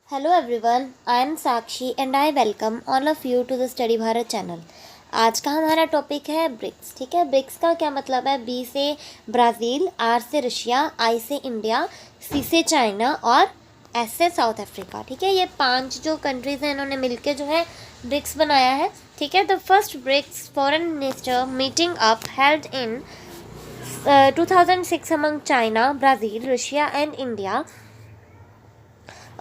Hello everyone, I am Sakshi and I welcome all of you to the Study Bharat channel. आज का हमारा topic है BRICS. ठीक है, ब्रिक्स का क्या मतलब है? बी से ब्राज़ील, आर से रशिया, आई से इंडिया, सी से चाइना और एस से साउथ अफ्रीका। ठीक है, ये 5 जो कंट्रीज़ हैं इन्होंने मिलकर जो है ब्रिक्स बनाया है। ठीक है, the first BRICS foreign minister meeting up held in 2006 among China, Brazil, Russia and India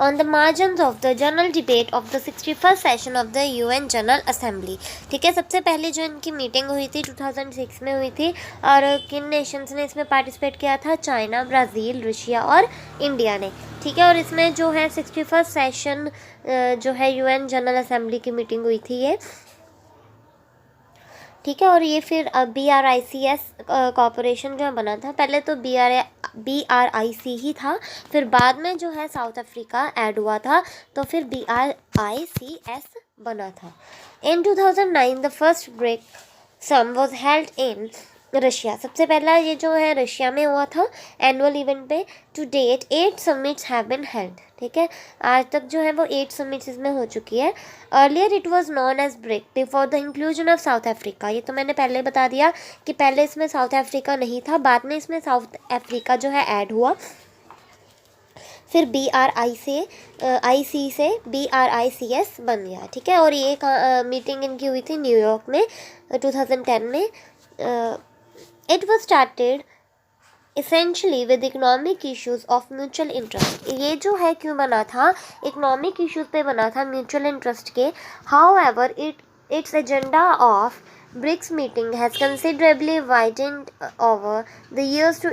on the margins of the general debate of the 61st session of the UN General Assembly। ठीक है, सबसे पहले जो इनकी meeting हुई थी 2006 में हुई थी और किन नेशंस ने इसमें पार्टिसिपेट किया था? चाइना, ब्राज़ील, रशिया और इंडिया ने। ठीक है, और इसमें जो है 61st सेशन जो है UN जनरल असेंबली की मीटिंग हुई थी ये। ठीक है, और ये फिर BRICS कॉरपोरेशन जो है बना था। पहले तो BRIC ही था, फिर बाद में जो है साउथ अफ्रीका ऐड हुआ था तो फिर BRICS बना था। In 2009 the first BRIC sum was held in Russia. सबसे पहला ये जो है रशिया में हुआ था एनुअल इवेंट पे। To date 8 summits have been held. ठीक है, आज तक जो है वो 8 समिट्स इसमें हो चुकी है। Earlier it was known as BRIC before the inclusion of South Africa. ये तो मैंने पहले बता दिया कि पहले इसमें साउथ अफ्रीका नहीं था, बाद में इसमें साउथ अफ्रीका जो है ऐड हुआ। फिर IC से BRICS बन गया। ठीक है, और ये मीटिंग इनकी हुई थी न्यूयॉर्क में 2010 में। It was started essentially with economic issues of mutual interest. ये जो है क्यों बना था? इकोनॉमिक इश्यूज पे बना था, म्यूचुअल इंटरेस्ट के। How ever its agenda of BRICS meeting has considerably widened over the years to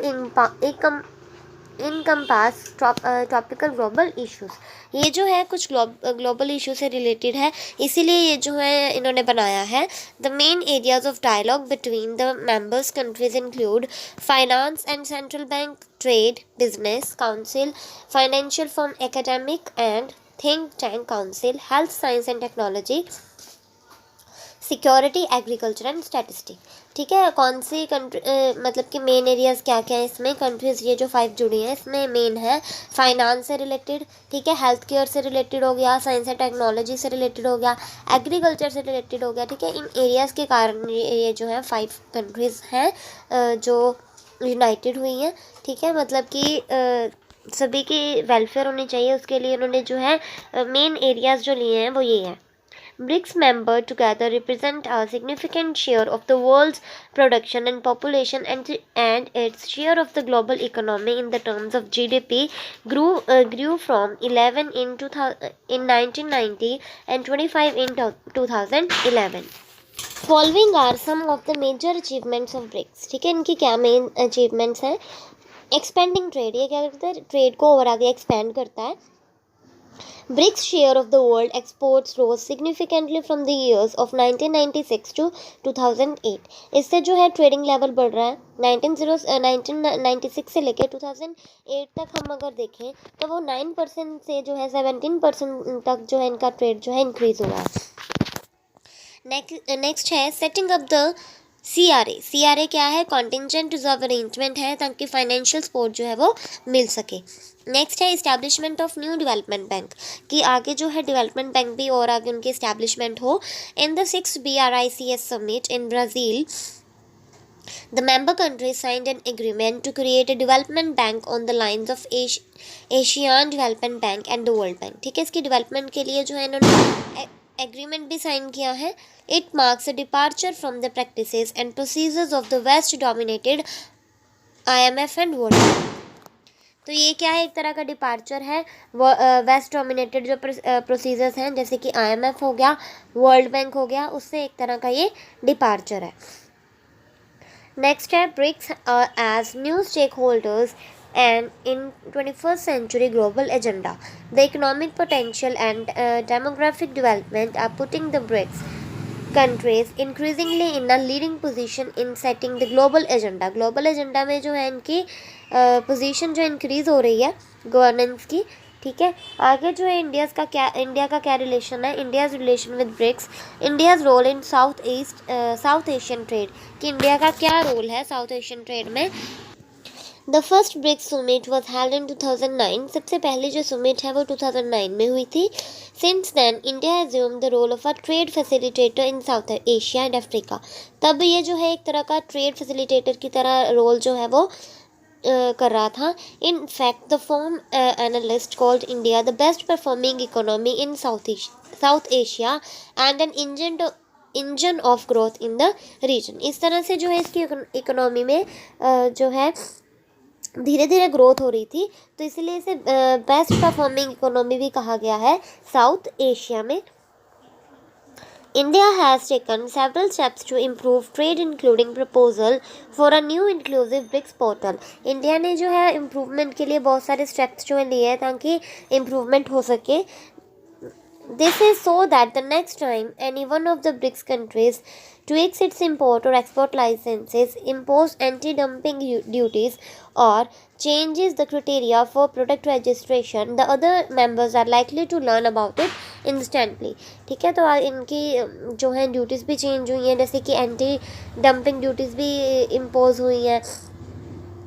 encompass topical global issues. ये जो है कुछ ग्लोबल इशू से रिलेटेड है, इसीलिए ये जो है इन्होंने बनाया है। The main areas of dialogue between the members countries include finance and central bank, trade, business council, financial firm, academic and think tank council, health science and technology, security, agriculture and statistic. ठीक है, कौन सी country मतलब कि main areas क्या क्या है इसमें? Countries ये जो 5 जुड़ी हैं इसमें मेन है फाइनेंस से रिलेटेड, ठीक है, हेल्थ केयर से रिलेटेड हो गया, साइंस एंड टेक्नोलॉजी से रिलेटेड हो गया, एग्रीकल्चर से रिलेटेड हो गया। ठीक है, इन एरियाज़ के कारण ये जो है 5 कंट्रीज़ हैं जो यूनाइटेड हुई हैं। ठीक है, मतलब कि सभी की वेलफेयर होनी चाहिए, उसके लिए उन्होंने जो है मेन एरियाज़ जो लिए हैं वो ये हैं। BRICS members together represent a significant share of the world's production and population, and its share of the global economy in the terms of GDP grew from 11 in 1990 and 25 in 2011. Following are some of the major achievements of BRICS। ठीक है, इनकी क्या main achievements हैं? Expanding trade, ये क्या करता है? Trade को और आगे एक्सपेंड करता है। BRICS share of the world exports rose significantly from the years of 1996 to 2008। इससे जो है ट्रेडिंग लेवल बढ़ रहा है। 1996 से लेकर 2008 तक हम अगर देखें तो वो 9% से जो है 17% तक जो है इनका ट्रेड जो है इंक्रीज़ हुआ है। नेक्स्ट है सेटिंग अप द CRA क्या है? कॉन्टिजेंट रिजर्व अरेंजमेंट है ताकि फाइनेंशियल सपोर्ट जो है वो मिल सके। नेक्स्ट है establishment of new development bank, कि आगे जो है डेवलपमेंट बैंक भी और आगे उनकी इस्टेब्लिशमेंट हो। In the 6th BRICS summit in Brazil the member countries signed an agreement to create a development bank on the lines of Asian Development Bank and the World Bank। ठीक है, इसकी development के लिए जो है इन्होंने agreement भी sign किया है। It marks a departure from the practices and procedures of the west dominated IMF and world bank. तो ये क्या है? एक तरह का डिपार्चर है। वेस्ट डोमिनेटेड जो प्रोसीजर्स हैं जैसे कि IMF हो गया, वर्ल्ड बैंक हो गया, उससे एक तरह का ये डिपार्चर है। नेक्स्ट है BRICS as new stakeholders and in 21st century global agenda. The economic potential and demographic development are putting the BRICS countries increasingly in a leading position in setting the global agenda। global agenda में जो है इनकी position जो increase हो रही है governance की। ठीक है, आगे जो है इंडिया का क्या रिलेशन है? India's relation with BRICS, India's role in South Asian trade, कि इंडिया का क्या रोल है साउथ एशियन ट्रेड में। The first BRICS summit was held in 2009। सबसे पहली जो सुमिट है वो 2009 में हुई थी। Since then India assume the role of a trade facilitator in South Asia and Africa. तब ये जो है एक तरह का ट्रेड फैसिलिटेटर की तरह रोल जो है वो कर रहा था। In fact the form analyst called India the best performing economy in South Asia and an engine of growth in the region. इस तरह से जो है इसकी इकोनॉमी में जो है धीरे धीरे ग्रोथ हो रही थी, तो इसलिए इसे बेस्ट परफॉर्मिंग इकोनॉमी भी कहा गया है साउथ एशिया में। India has taken several steps to improve trade including proposal for a new inclusive BRICS portal। India ने जो है इम्प्रूवमेंट के लिए बहुत सारे स्टेप्स जो है लिए हैं ताकि इम्प्रूवमेंट हो सके। This is so that the next time any one of the BRICS countries tweaks its import or export licenses, impose anti-dumping duties or changes the criteria for product registration, the other members are likely to learn about it instantly। ठीक है, तो इनकी जो है duties भी change हुई हैं, जैसे कि एंटी डंपिंग ड्यूटीज़ भी इम्पोज हुई हैं,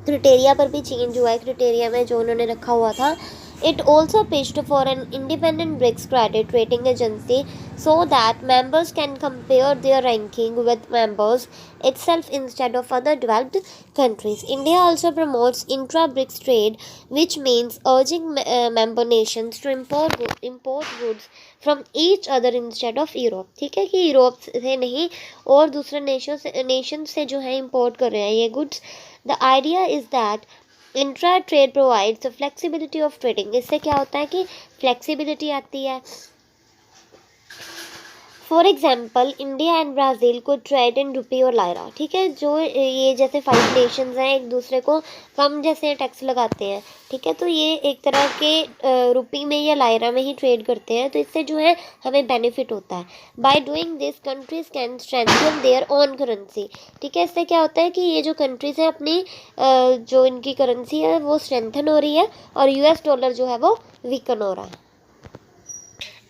क्रिटेरिया पर भी चेंज हुआ है, क्रिटेरिया में जो उन्होंने रखा हुआ था। It also pitched for an independent BRICS credit rating agency so that members can compare their ranking with members itself instead of other developed countries। India also promotes intra-BRICS trade, which means urging member nations to import goods from each other instead of Europe। ठीक है, कि Europe से नहीं और दूसरे nation से जो है इम्पोर्ट कर रहे हैं ये goods. The idea is that intra trade provides flexibility of trading. इससे क्या होता है कि फ्लेक्सिबिलिटी आती है। For example India and Brazil को ट्रेड इन रुपी और लायरा। ठीक है, जो ये जैसे 5 नेशंस हैं एक दूसरे को कम जैसे टैक्स लगाते हैं। ठीक है, तो ये एक तरह के रुपी में या लायरा में ही ट्रेड करते हैं, तो इससे जो है हमें बेनिफिट होता है। By doing this countries can strengthen their own currency. ठीक है, इससे क्या होता है कि ये जो कंट्रीज़ हैं अपनी जो इनकी करेंसी है वो स्ट्रेंथन हो रही है और US डॉलर जो है वो वीकन हो रहा है।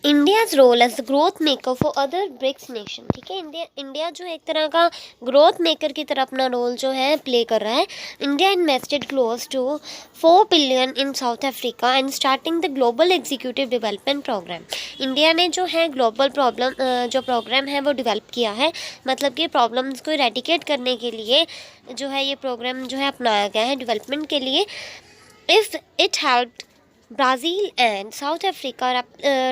India's role as growth maker for other BRICS nation. ठीक है, इंडिया जो एक तरह का ग्रोथ मेकर की तरह अपना रोल जो है प्ले कर रहा है। India invested close to 4 billion in South Africa and starting the global executive development programme. India ने जो है ग्लोबल जो प्रोग्राम है वो डेवलप किया है, मतलब कि प्रॉब्लम्स को इरेडिकेट करने के लिए जो है ये प्रोग्राम जो है अपनाया गया है डेवलपमेंट के लिए। If it helped Brazil and South Africa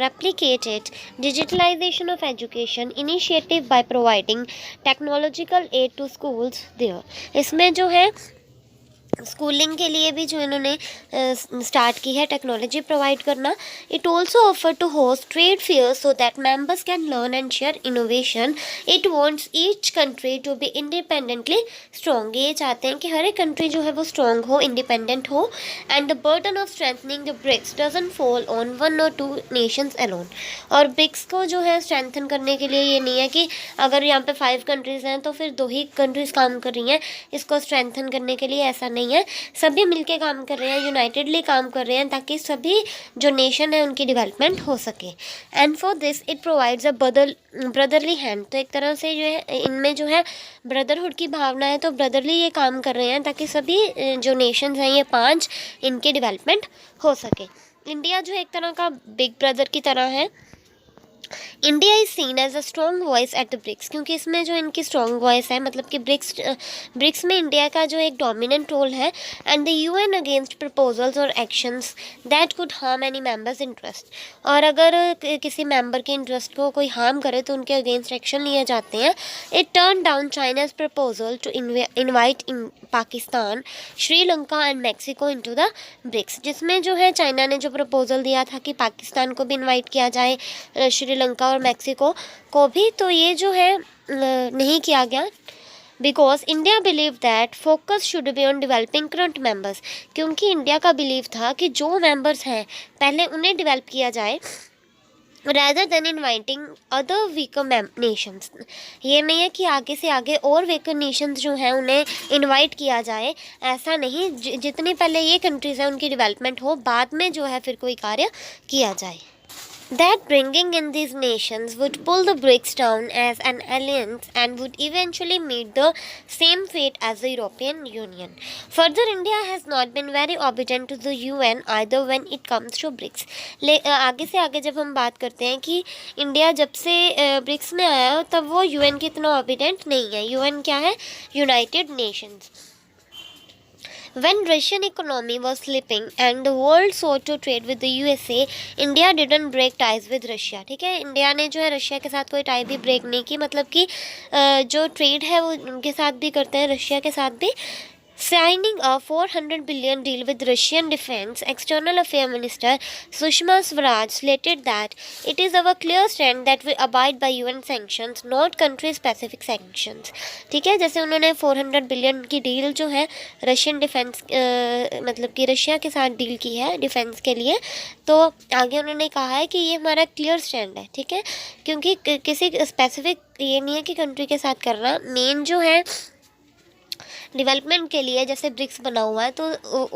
replicated digitalization of education initiative by providing technological aid to schools there। इसमें जो है स्कूलिंग के लिए भी जो इन्होंने स्टार्ट की है टेक्नोलॉजी प्रोवाइड करना। It also offer to host trade fair so that members can learn and share innovation. It wants each country to be independently strong. ये चाहते हैं कि हर एक कंट्री जो है वो स्ट्रॉन्ग हो, इंडिपेंडेंट हो। And the burden of strengthening the BRICS doesn't fall on 1 or 2 nations alone. और ब्रिक्स को जो है स्ट्रेंथन करने के लिए ये नहीं है कि अगर यहाँ पे 5 कंट्रीज़ हैं तो फिर 2 ही कंट्रीज़ काम कर रही हैं, इसको स्ट्रेंथन करने के लिए ऐसा नहीं है। सभी मिलके काम कर रहे हैं, यूनाइटेडली काम कर रहे हैं ताकि सभी जो नेशन है उनकी डेवलपमेंट हो सके। And for this it provides a brotherly hand. तो एक तरह से जो है इनमें जो है ब्रदरहुड की भावना है, तो ब्रदरली ये काम कर रहे हैं ताकि सभी जो नेशंस हैं ये 5 इनकी डेवलपमेंट हो सके। इंडिया जो है एक तरह का बिग ब्रदर की तरह है। India is seen as a strong voice at the BRICS, क्योंकि इसमें जो इनकी स्ट्रॉन्ग वॉइस है, मतलब कि ब्रिक्स में इंडिया का जो एक डोमिनेंट रोल है। And the UN against proposals और actions that could harm any members interest. और अगर किसी मेंबर के इंटरेस्ट को कोई हार्म करे तो उनके अगेंस्ट एक्शन लिए जाते हैं। It turn down China's proposal to invite in Pakistan, Sri Lanka and Mexico into the BRICS, जिसमें जो है चाइना ने जो प्रपोजल दिया था कि पाकिस्तान को भी इन्वाइट किया जाए, श्रीलंका और मैक्सिको को भी, तो ये जो है नहीं किया गया। Because India believe that focus should be on developing current members, क्योंकि इंडिया का बिलीव था कि जो मेंबर्स हैं पहले उन्हें डेवलप किया जाए rather than inviting other weaker nations। ये नहीं है कि आगे से आगे और weaker nations जो हैं उन्हें इनवाइट किया जाए, ऐसा नहीं। जितनी पहले ये कंट्रीज़ हैं उनकी डेवलपमेंट हो, बाद में जो है फिर कोई कार्य किया जाए। that bringing in these nations would pull the BRICS down as an alliance and would eventually meet the same fate as the European Union. Further, India has not been very obedient to the UN either when it comes to BRICS. आगे से आगे जब हम बात करते हैं कि India जब से ब्रिक्स में आया तब वो UN की इतना obedient नहीं है. UN क्या है? United Nations. When Russian economy was slipping and the world sought to trade with the USA, India didn't break ties with Russia. ठीक है, इंडिया ने जो है रशिया के साथ कोई टाई भी ब्रेक नहीं की, मतलब कि जो ट्रेड है वो उनके साथ भी करते हैं, रशिया के साथ भी. Signing a $400 billion deal with Russian Defense External Affairs Minister Sushma Swaraj stated that it is our clear stand that we abide by UN sanctions, not country-specific sanctions. ठीक है, जैसे उन्होंने 400 बिलियन की डील जो है रशियन डिफेंस मतलब कि Russia के साथ डील की है डिफेंस के लिए, तो आगे उन्होंने कहा है कि ये हमारा क्लियर स्टैंड है. ठीक है, क्योंकि किसी स्पेसिफिक ये नहीं है कि कंट्री के साथ करना. मेन जो है डेवलपमेंट के लिए जैसे ब्रिक्स बना हुआ है तो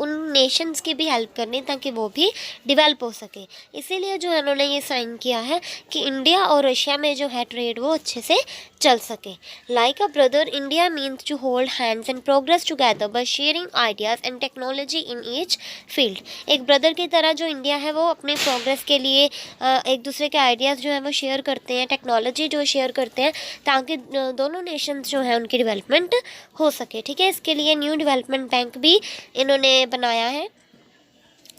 उन नेशंस की भी हेल्प करनी ताकि वो भी डेवलप हो सके. इसीलिए जो है उन्होंने ये साइन किया है कि इंडिया और रशिया में जो है ट्रेड वो अच्छे से चल सके. Like a brother, India means to hold hands and progress together by sharing ideas and technology in each field. एक ब्रदर की तरह जो इंडिया है वो अपने प्रोग्रेस के लिए एक दूसरे के आइडियाज़ जो है वो शेयर करते हैं, टेक्नोलॉजी जो शेयर करते हैं ताकि दोनों नेशंस जो है उनकी डेवलपमेंट हो सके. ठीक है, इसके लिए न्यू डेवलपमेंट बैंक भी इन्होंने बनाया है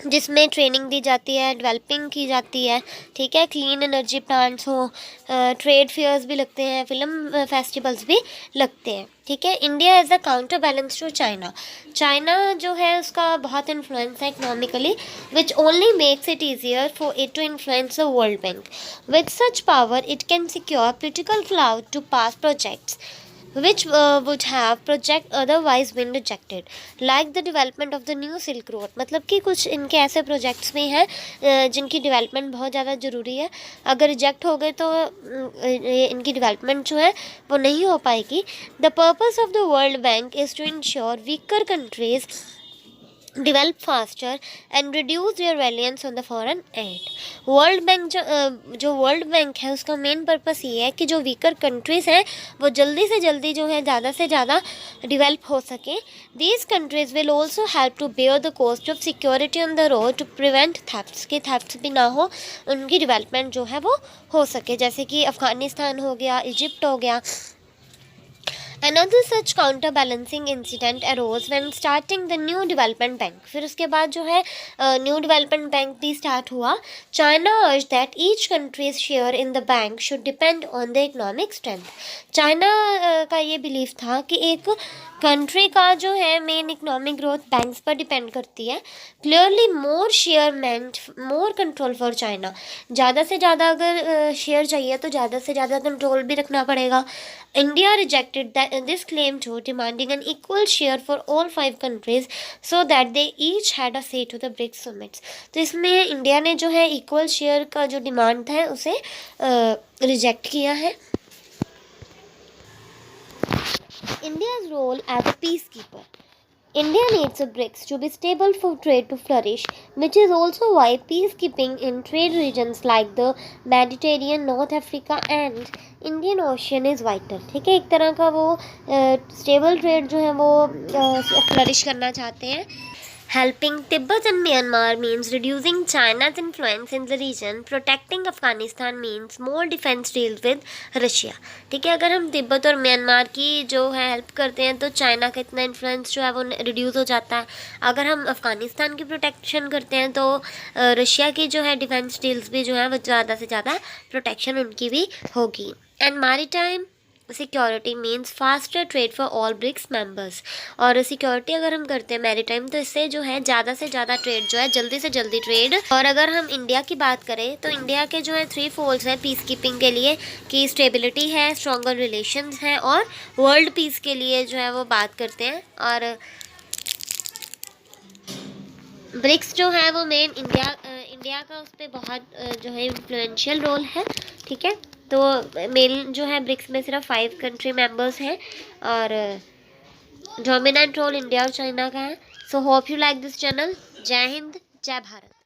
जिसमें ट्रेनिंग दी जाती है, डेवलपिंग की जाती है. ठीक है, क्लीन एनर्जी प्लांट्स हो, ट्रेड फेयर्स भी लगते हैं, फिल्म फेस्टिवल्स भी लगते हैं. ठीक है, India as a counter balance to China. China जो है उसका बहुत इन्फ्लुएंस है economically, which only makes it easier for it to influence the world bank. With such power it can secure political clout to pass projects which would have project otherwise been rejected, like the development of the new Silk Road. मतलब कि कुछ इनके ऐसे projects भी हैं जिनकी development बहुत ज़्यादा ज़रूरी है. अगर रिजेक्ट हो गए तो इनकी डेवलपमेंट जो है वो नहीं हो पाएगी. The purpose of the world bank is to ensure weaker countries develop faster and reduce their reliance on the foreign aid. World bank जो वर्ल्ड बैंक है उसका मेन पर्पस ये है कि जो वीकर कंट्रीज़ हैं वो जल्दी से जल्दी जो है ज़्यादा से ज़्यादा डेवलप हो सके. These countries will also help to bear the cost of security on the road to prevent thefts, कि थेफ्ट्स भी ना हो, उनकी डेवलपमेंट जो है वो हो सके. जैसे कि अफ़गानिस्तान हो गया, इजिप्ट हो गया. Another such counterbalancing incident arose when starting the New Development Bank. फिर उसके बाद जो है न्यू डेवलपमेंट बैंक भी स्टार्ट हुआ. China urged that each country's share in the bank should depend on the economic strength. China का ये belief था कि एक कंट्री का जो है मेन इकोनॉमिक ग्रोथ बैंक्स पर डिपेंड करती है. Clearly more share meant more control for China. ज़्यादा से ज़्यादा अगर शेयर चाहिए तो ज़्यादा से ज़्यादा कंट्रोल भी रखना पड़ेगा. India rejected this claim too, demanding an equal share for all 5 countries so that they each had a say to the BRICS summits. तो इसमें इंडिया ने जो है इक्वल शेयर का जो डिमांड था उसे रिजेक्ट किया है. India's role as a peacekeeper. India needs the BRICS to be stable for trade to flourish, which is also why peacekeeping in trade regions like the Mediterranean, North Africa and Indian Ocean is vital. ठीक है, एक तरह का वो stable trade जो है वो flourish करना चाहते हैं. Helping Tibet and Myanmar means reducing China's influence in the region. Protecting Afghanistan means more defense deals with Russia. ठीक है, अगर हम तिब्बत और म्यांमार की जो है हेल्प करते हैं तो चाइना का इतना इन्फ्लुएंस जो है वो रिड्यूस हो जाता है. अगर हम अफ़गानिस्तान की प्रोटेक्शन करते हैं तो रशिया की जो है डिफेंस डील्स भी जो है वो ज़्यादा से ज़्यादा प्रोटेक्शन उनकी भी होगी. And maritime security means faster trade for all BRICS members. और सिक्योरिटी अगर हम करते हैं मैरीटाइम तो इससे जो है ज़्यादा से ज़्यादा ट्रेड जो है जल्दी से जल्दी ट्रेड. और अगर हम इंडिया की बात करें तो इंडिया के जो है 3 फोल्स हैं पीस कीपिंग के लिए, कि स्टेबिलिटी है, स्ट्रॉन्गर रिलेशंस हैं और वर्ल्ड पीस के लिए जो है वो बात करते हैं. और ब्रिक्स जो है वो मेन इंडिया का उस पर बहुत जो है इन्फ्लुएंशियल रोल है. ठीक है, तो मेन जो है ब्रिक्स में सिर्फ 5 कंट्री मेंबर्स हैं और डोमिनेंट रोल इंडिया और चाइना का है. So hope you like this channel. जय हिंद, जय भारत.